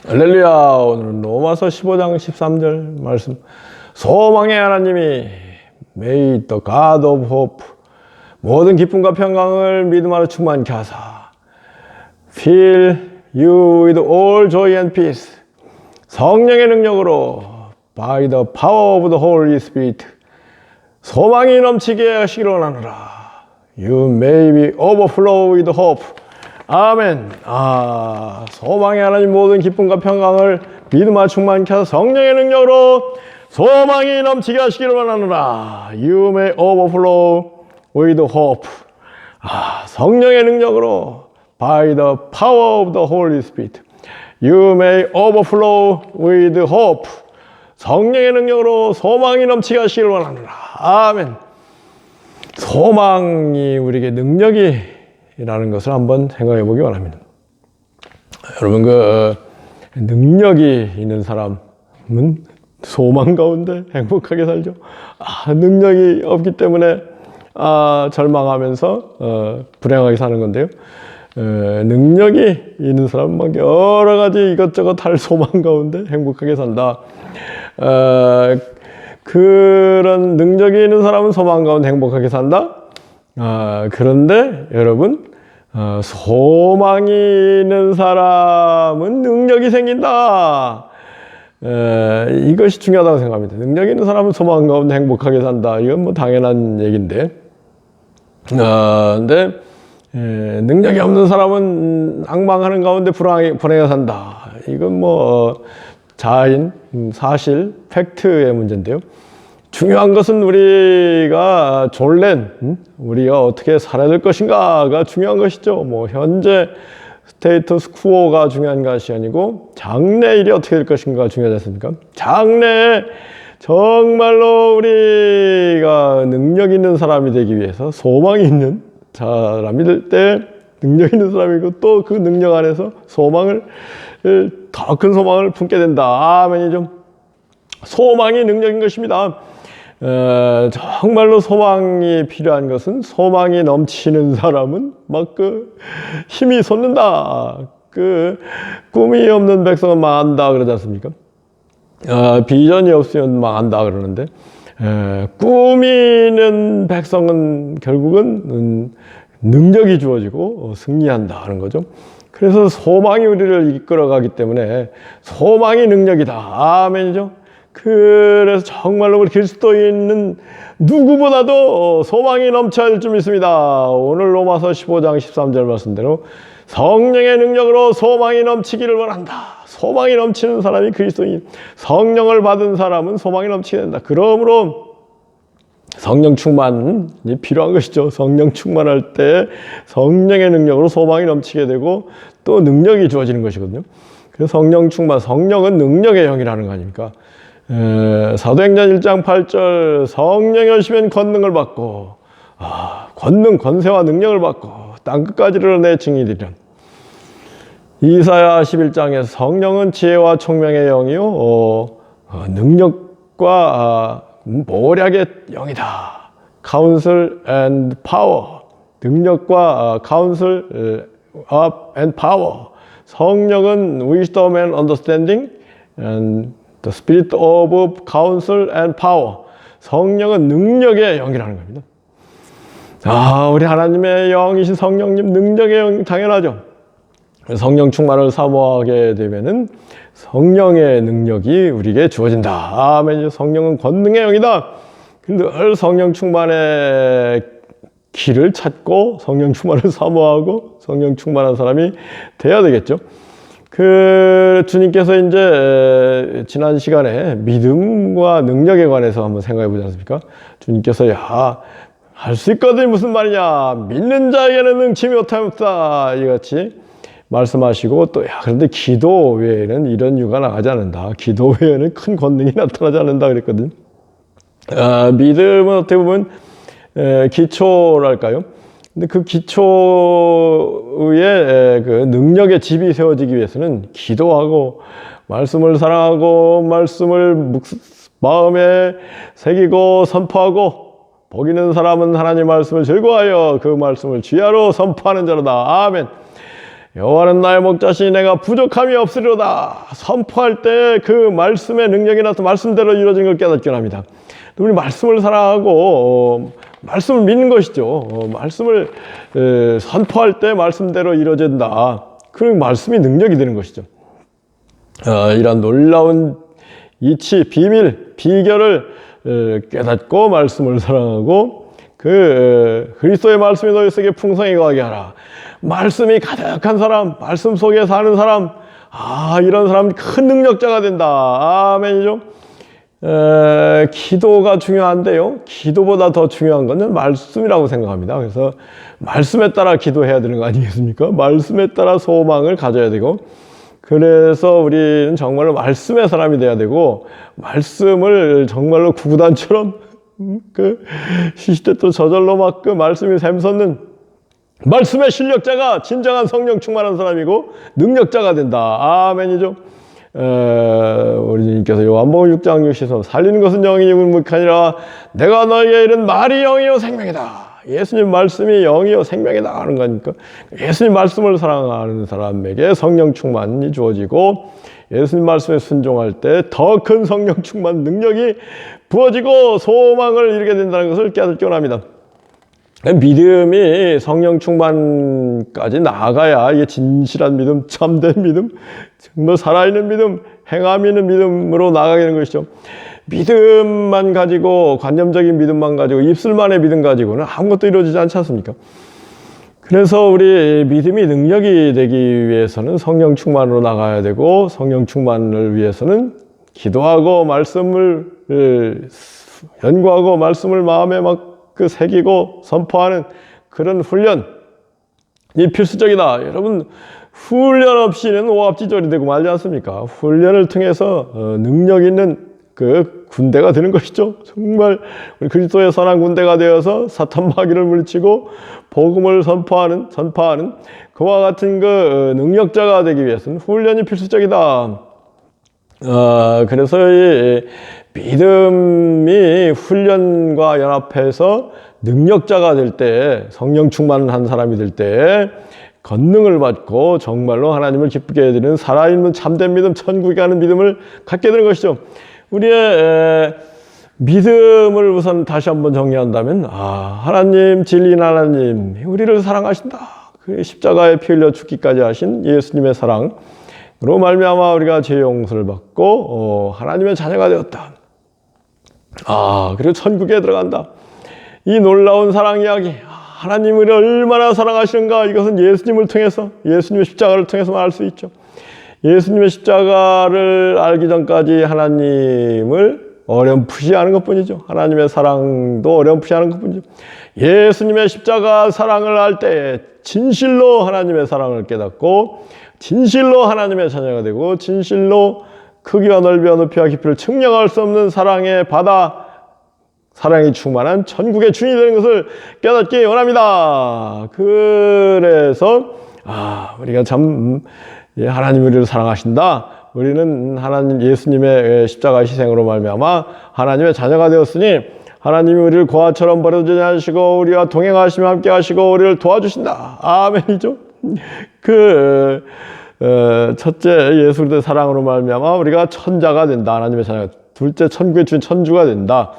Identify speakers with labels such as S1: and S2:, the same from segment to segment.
S1: 할렐루야. 오늘은 로마서 15장 13절 말씀. 소망의 하나님이 May the God of Hope 모든 기쁨과 평강을 믿음 안에 충만케 하사 Fill you with all joy and peace 성령의 능력으로 By the power of the Holy Spirit 소망이 넘치게 하시기를 원하노라. You may be overflow with hope. 아멘. 소망의 하나님 모든 기쁨과 평강을 믿음과 충만케 하사 성령의 능력으로 소망이 넘치게 하시기를 원하노라. You may overflow with hope. 성령의 능력으로 by the power of the Holy Spirit. You may overflow with hope. 성령의 능력으로 소망이 넘치게 하시기를 원하노라. 아멘. 소망이 우리에게 능력이라는 것을 한번 생각해 보기 원합니다. 여러분, 능력이 있는 사람은 소망 가운데 행복하게 살죠. 능력이 없기 때문에 절망하면서 불행하게 사는 건데요. 능력이 있는 사람은 막 여러 가지 이것저것 할 소망 가운데 행복하게 산다. 그런 능력이 있는 사람은 소망 가운데 행복하게 산다. 그런데 여러분, 소망이 있는 사람은 능력이 생긴다. 이것이 중요하다고 생각합니다. 능력 있는 사람은 소망 가운데 행복하게 산다. 이건 뭐 당연한 얘기인데, 근데 능력이 없는 사람은 낭망하는 가운데 불행하게 산다. 이건 뭐 자인, 사실, 팩트의 문제인데요. 중요한 것은 우리가 졸렌, 우리가 어떻게 살아야 될 것인가가 중요한 것이죠. 뭐 현재 스테이터스 쿠어가 중요한 것이 아니고 장래일이 어떻게 될 것인가가 중요하지 않습니까? 장래에 정말로 우리가 능력 있는 사람이 되기 위해서 소망이 있는 사람이 될 때 능력 있는 사람이고 또 그 능력 안에서 소망을 더 큰 소망을 품게 된다. 아멘이죠. 소망이 능력인 것입니다. 정말로 소망이 필요한 것은 소망이 넘치는 사람은 막 힘이 솟는다. 꿈이 없는 백성은 망한다 그러지 않습니까? 비전이 없으면 망한다 그러는데, 꿈이 있는 백성은 결국은 능력이 주어지고 승리한다 하는 거죠. 그래서 소망이 우리를 이끌어가기 때문에 소망이 능력이다. 아멘이죠. 그래서 정말로 우리 그리스도인은 누구보다도 소망이 넘쳐야 될 줄 믿습니다. 오늘 로마서 15장 13절 말씀대로 성령의 능력으로 소망이 넘치기를 원한다. 소망이 넘치는 사람이 그리스도인, 성령을 받은 사람은 소망이 넘치게 된다. 그러므로 성령 충만이 필요한 것이죠. 성령 충만할 때 성령의 능력으로 소망이 넘치게 되고 또 능력이 주어지는 것이거든요. 그래서 성령 충만, 성령은 능력의 영이라는 거 아닙니까? 사도행전 1장 8절 성령이 오시면 권능을 받고 권능, 권세와 능력을 받고 땅끝까지 이르러 증인이 되리라. 이사야 11장에서 성령은 지혜와 총명의 영이요 능력과 모략의 영이다. Counsel and power. 능력과 counsel and power. 성령은 wisdom and understanding and the spirit of counsel and power. 성령은 능력의 영이라는 겁니다. 우리 하나님의 영이신 성령님 능력의 영 당연하죠. 성령 충만을 사모하게 되면은 성령의 능력이 우리에게 주어진다. 아멘. 성령은 권능의 영이다. 늘 성령 충만의 길을 찾고 성령 충만을 사모하고 성령 충만한 사람이 돼야 되겠죠. 주님께서 이제 지난 시간에 믿음과 능력에 관해서 한번 생각해 보지 않습니까? 주님께서 할 수 있거든 무슨 말이냐, 믿는 자에게는 능치 못함이 없다 이같이 말씀하시고 또 그런데 기도 외에는 이런 이유가 나가지 않는다. 기도 외에는 큰 권능이 나타나지 않는다 그랬거든. 믿음은 어떻게 보면 기초랄까요? 근데 그 기초에 그 능력의 집이 세워지기 위해서는 기도하고 말씀을 사랑하고 말씀을 마음에 새기고 선포하고 복 있는 사람은 하나님 말씀을 즐거워하여 그 말씀을 주야로 선포하는 자로다. 아멘. 여호와는 나의 목자시니 내가 부족함이 없으리로다. 선포할 때 그 말씀의 능력이 나타나 말씀대로 이루어진 걸 깨닫게 합니다. 우리 말씀을 사랑하고 말씀을 믿는 것이죠. 말씀을 선포할 때 말씀대로 이루어진다. 그 말씀이 능력이 되는 것이죠. 이런 놀라운 이치, 비밀, 비결을 깨닫고 말씀을 사랑하고 그리스도의 말씀이 너희 속에 풍성히 거하게 하라. 말씀이 가득한 사람, 말씀 속에 사는 사람, 이런 사람 큰 능력자가 된다. 아멘이죠. 기도가 중요한데요. 기도보다 더 중요한 것은 말씀이라고 생각합니다. 그래서 말씀에 따라 기도해야 되는 거 아니겠습니까? 말씀에 따라 소망을 가져야 되고, 그래서 우리는 정말로 말씀의 사람이 돼야 되고, 말씀을 정말로 구구단처럼 시시때또 저절로 막 그 말씀이 샘솟는 말씀의 실력자가 진정한 성령 충만한 사람이고 능력자가 된다. 아멘이죠. 우리 주님께서 요한복음 6장 6절에서 살리는 것은 영이니 묵묵이 아니라 내가 너에게 이른 말이 영이요 생명이다. 예수님 말씀이 영이요 생명이다 하는 거니까 예수님 말씀을 사랑하는 사람에게 성령 충만이 주어지고 예수님 말씀에 순종할 때 더 큰 성령 충만 능력이 부어지고 소망을 이루게 된다는 것을 깨닫기 원합니다. 믿음이 성령 충만까지 나아가야 이게 진실한 믿음, 참된 믿음, 정말 살아있는 믿음, 행함 있는 믿음으로 나아가게 되는 것이죠. 믿음만 가지고, 관념적인 믿음만 가지고, 입술만의 믿음 가지고는 아무것도 이루어지지 않지 않습니까? 그래서 우리 믿음이 능력이 되기 위해서는 성령 충만으로 나가야 되고, 성령 충만을 위해서는 기도하고 말씀을 연구하고 말씀을 마음에 막 새기고 선포하는 그런 훈련이 필수적이다. 여러분, 훈련 없이는 오합지졸이 되고 말지 않습니까? 훈련을 통해서 능력 있는 그 군대가 되는 것이죠. 정말 우리 그리스도의 선한 군대가 되어서 사탄 마귀를 물리치고 복음을 선포하는 그와 같은 그 능력자가 되기 위해서는 훈련이 필수적이다. 그래서 이 믿음이 훈련과 연합해서 능력자가 될 때, 성령 충만한 사람이 될 때 권능을 받고 정말로 하나님을 기쁘게 해드리는 살아있는 참된 믿음, 천국에 가는 믿음을 갖게 되는 것이죠. 우리의 믿음을 우선 다시 한번 정리한다면 하나님, 진리인 하나님, 우리를 사랑하신다. 그 십자가에 피 흘려 죽기까지 하신 예수님의 사랑으로 말미암아 우리가 죄 용서를 받고 하나님의 자녀가 되었다. 그리고 천국에 들어간다. 이 놀라운 사랑 이야기, 하나님 우리를 얼마나 사랑하시는가, 이것은 예수님을 통해서, 예수님의 십자가를 통해서만 알 수 있죠. 예수님의 십자가를 알기 전까지 하나님을 어렴풋이 아는 것뿐이죠. 하나님의 사랑도 어렴풋이 아는 것뿐이죠. 예수님의 십자가 사랑을 알 때 진실로 하나님의 사랑을 깨닫고 진실로 하나님의 자녀가 되고 진실로 크기와 넓이와 높이와 깊이를 측량할 수 없는 사랑의 바다, 사랑이 충만한 천국의 주인이 되는 것을 깨닫기 원합니다. 그래서 우리가 참 하나님 우리를 사랑하신다. 우리는 하나님 예수님의 십자가 희생으로 말미암아 하나님의 자녀가 되었으니 하나님이 우리를 고아처럼 버려두지 않으시고 우리와 동행하시며 함께 하시고 우리를 도와주신다. 아멘이죠. 첫째 예수 그리스도의 사랑으로 말미암아 우리가 천자가 된다. 하나님의 자녀. 둘째 천국의 주인 천주가 된다.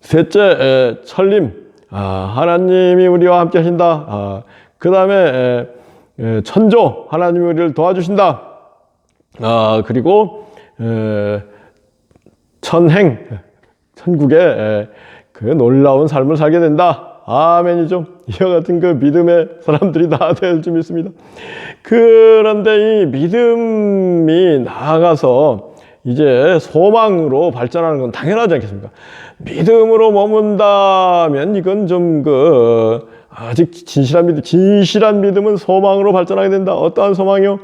S1: 셋째 천림. 하나님이 우리와 함께 하신다. 그 다음에 천조. 하나님이 우리를 도와주신다. 그리고 천행. 천국의 그 놀라운 삶을 살게 된다. 아멘이죠. 이와 같은 그 믿음의 사람들이 다 될 줄 믿습니다. 그런데 이 믿음이 나아가서 이제 소망으로 발전하는 건 당연하지 않겠습니까? 믿음으로 머문다면 이건 좀 아직 진실한 믿음은 소망으로 발전하게 된다. 어떠한 소망이요?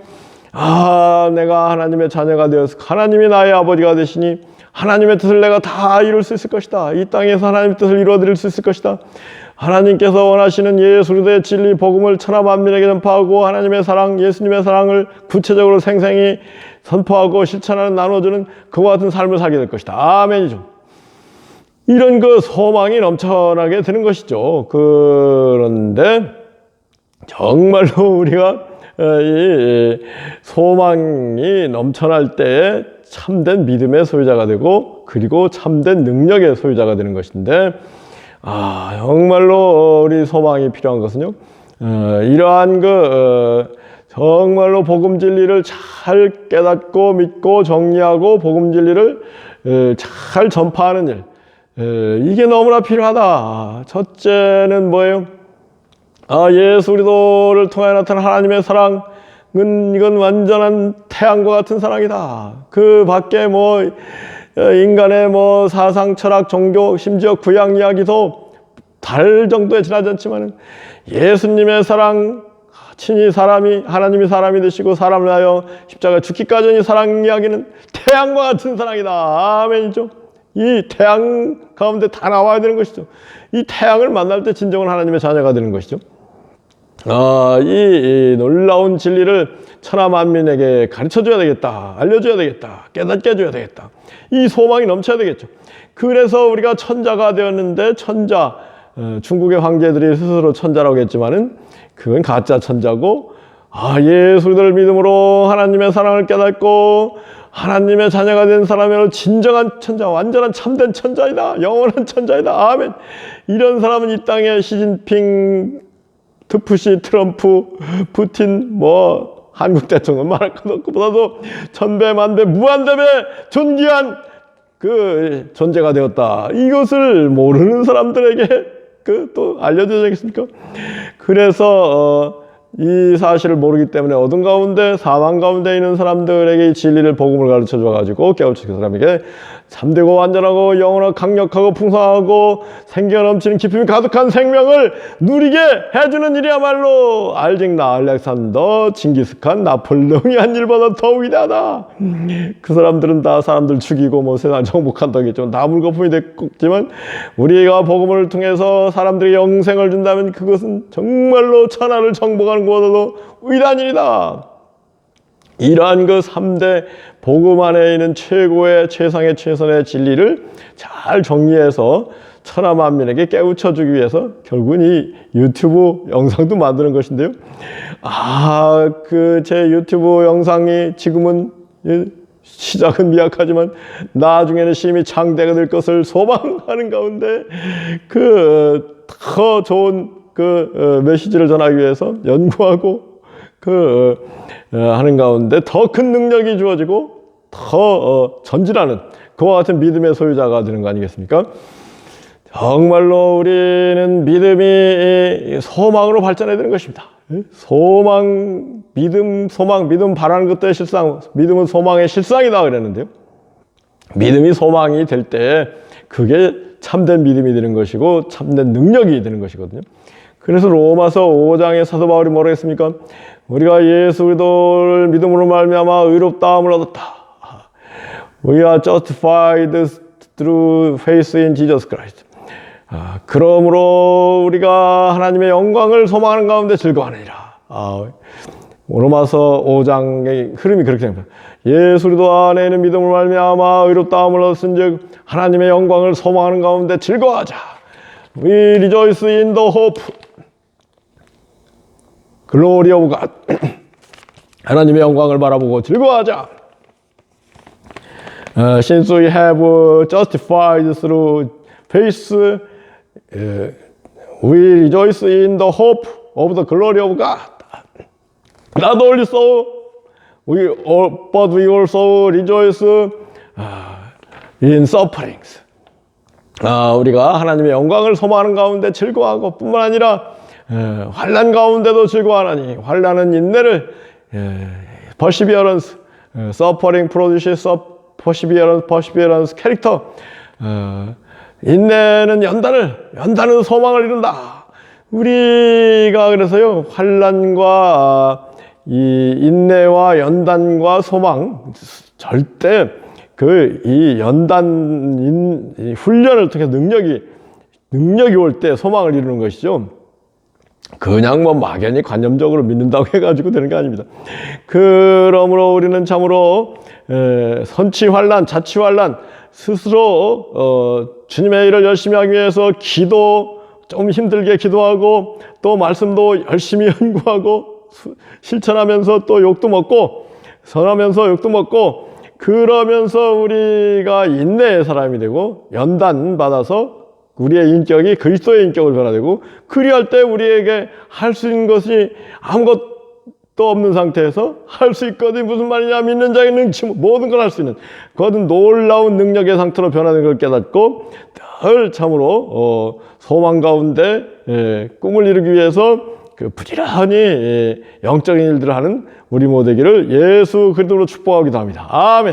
S1: 내가 하나님의 자녀가 되어서 하나님이 나의 아버지가 되시니 하나님의 뜻을 내가 다 이룰 수 있을 것이다. 이 땅에서 하나님의 뜻을 이루어드릴 수 있을 것이다. 하나님께서 원하시는 예수 그리스도의 진리 복음을 천하 만민에게 전파하고 하나님의 사랑, 예수님의 사랑을 구체적으로 생생히 선포하고 실천하는, 나눠주는 그와 같은 삶을 살게 될 것이다. 아멘이죠. 이런 그 소망이 넘쳐나게 되는 것이죠. 그런데 정말로 우리가 이 소망이 넘쳐날 때에 참된 믿음의 소유자가 되고 그리고 참된 능력의 소유자가 되는 것인데 정말로 우리 소망이 필요한 것은요. 이러한 정말로 복음 진리를 잘 깨닫고 믿고 정리하고 복음 진리를 잘 전파하는 일. 이게 너무나 필요하다. 첫째는 뭐예요? 예수 그리스도를 통해 나타난 하나님의 사랑은 이건 완전한 태양과 같은 사랑이다. 그 밖에 인간의 사상, 철학, 종교, 심지어 구약 이야기도 달 정도에 지나지 않지만 예수님의 사랑, 친히 하나님이 사람이 되시고 사람을 하여 십자가 죽기까지의 사랑 이야기는 태양과 같은 사랑이다. 아멘이죠. 이 태양 가운데 다 나와야 되는 것이죠. 이 태양을 만날 때 진정한 하나님의 자녀가 되는 것이죠. 이 놀라운 진리를 천하 만민에게 가르쳐줘야 되겠다. 알려줘야 되겠다. 깨닫게 해줘야 되겠다. 이 소망이 넘쳐야 되겠죠. 그래서 우리가 천자가 되었는데 중국의 황제들이 스스로 천자라고 했지만은 그건 가짜 천자고 예수 그리스도를 믿음으로 하나님의 사랑을 깨닫고 하나님의 자녀가 된 사람이로 진정한 천자, 완전한 참된 천자이다. 영원한 천자이다. 아멘. 이런 사람은 이 땅에 시진핑, 트푸시, 트럼프, 푸틴, 한국 대통령 말할 것 없고 보다도 천배만배 무한대배 존귀한 그 존재가 되었다. 이것을 모르는 사람들에게 또 알려줘야겠습니까? 그래서 이 사실을 모르기 때문에 어둠 가운데 사망 가운데 있는 사람들에게 이 진리를 복음을 가르쳐 줘가지고 깨우쳐 그 사람에게 참되고 완전하고 영원하고 강력하고 풍성하고 생기가 넘치는 기쁨이 가득한 생명을 누리게 해주는 일이야말로 알직나 알렉산더 징기스칸 나폴레옹이 한 일보다 더 위대하다. 그 사람들은 다 사람들 죽이고 세상 정복한다고 했죠. 다 물거품이 됐지만 우리가 복음을 통해서 사람들에게 영생을 준다면 그것은 정말로 천하를 정복하는 것보다도 위대한 일이다. 이러한 3대 복음 안에 있는 최고의 최상의 최선의 진리를 잘 정리해서 천하 만민에게 깨우쳐주기 위해서 결국은 이 유튜브 영상도 만드는 것인데요. 제 유튜브 영상이 지금은 시작은 미약하지만 나중에는 심히 창대가 될 것을 소망하는 가운데 더 좋은 메시지를 전하기 위해서 연구하고 하는 가운데 더 큰 능력이 주어지고 더 전진하는 그와 같은 믿음의 소유자가 되는 거 아니겠습니까? 정말로 우리는 믿음이 소망으로 발전해야 되는 것입니다. 믿음 바라는 것도 실상, 믿음은 소망의 실상이다 그랬는데요. 믿음이 소망이 될 때 그게 참된 믿음이 되는 것이고 참된 능력이 되는 것이거든요. 그래서 로마서 5장에 사도 바울이 뭐라고 했습니까? 우리가 예수 그리스도를 믿음으로 말미암아 의롭다함을 얻었다. We are justified through faith in Jesus Christ. 그러므로 우리가 하나님의 영광을 소망하는 가운데 즐거워하느니라. 로마서 5장의 흐름이 그렇게 됩니다. 예수 그리스도 안에 있는 믿음으로 말미암아 의롭다함을 얻었은즉 하나님의 영광을 소망하는 가운데 즐거워하자. We rejoice in the hope. Glory of God. 하나님의 영광을 바라보고 즐거워하자. Since we have justified through faith, we rejoice in the hope of the glory of God. Not only so, but we also rejoice in sufferings. 우리가 하나님의 영광을 소망하는 가운데 즐거워하고 뿐만 아니라 환난 가운데도 즐거워하나니 환난은 인내를 perseverance, suffering produces perseverance 캐릭터. 인내는 연단은 소망을 이룬다. 우리가 그래서요 환난과 이 인내와 연단과 소망 절대 이 훈련을 통해 능력이 올 때 소망을 이루는 것이죠. 그냥 막연히 관념적으로 믿는다고 해가지고 되는 게 아닙니다. 그러므로 우리는 참으로 선치 환난, 자치 환난 스스로 주님의 일을 열심히 하기 위해서 좀 힘들게 기도하고 또 말씀도 열심히 연구하고 실천하면서 또 욕도 먹고 선하면서 욕도 먹고 그러면서 우리가 인내의 사람이 되고 연단 받아서 우리의 인격이 그리스도의 인격으로 변화되고 그리할 때 우리에게 할 수 있는 것이 아무것도 없는 상태에서 할 수 있거든. 무슨 말이냐, 믿는 자의 능치 모든 걸 할 수 있는 그것은 놀라운 능력의 상태로 변화된 걸 깨닫고 늘 참으로 소망 가운데 꿈을 이루기 위해서 그 부지런히 영적인 일들을 하는 우리 모두기를 예수 그리스도로 축복하기도 합니다. 아멘.